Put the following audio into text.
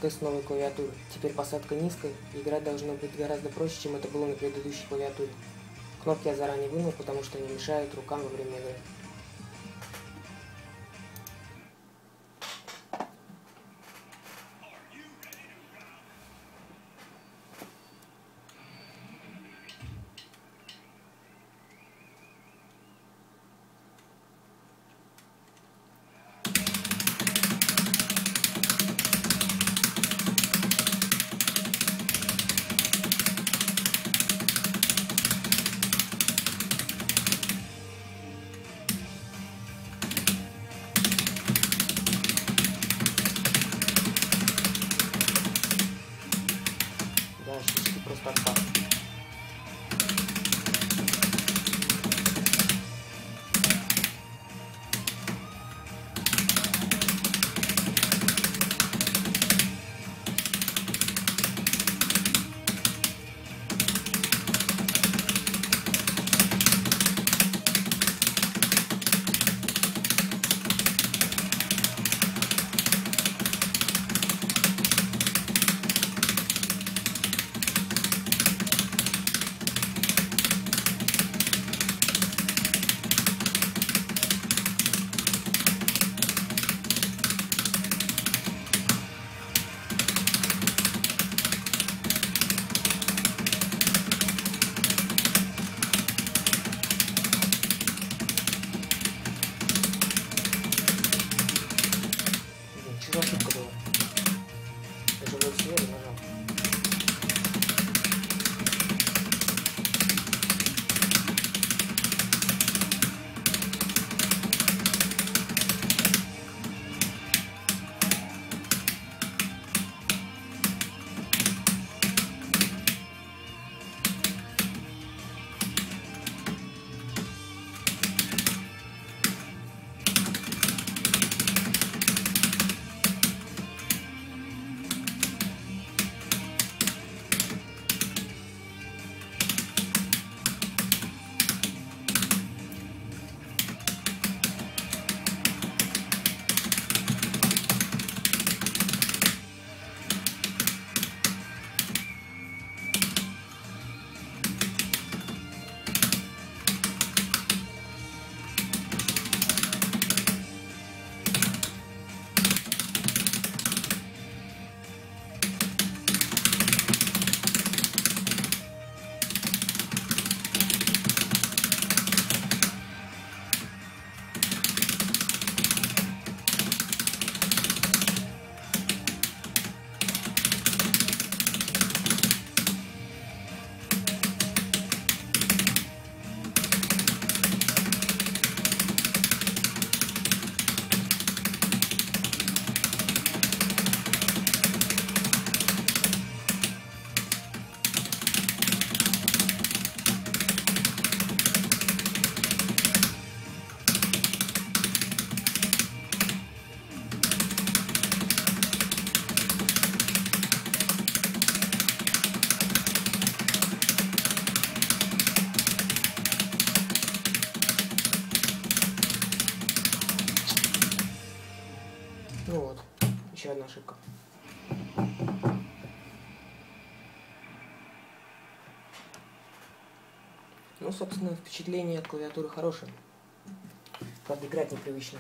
Тест новой клавиатуры. Теперь посадка низкой, и играть должно быть гораздо проще, чем это было на предыдущей клавиатуре. Кнопки я заранее вынул, потому что они мешают рукам во время игры. Да, шишки просто отпад. Что за ошибка была? Я же вроде сверху нажал. Ну вот, еще одна ошибка. Ну, собственно, впечатление от клавиатуры хорошее. Правда, играть непривычно.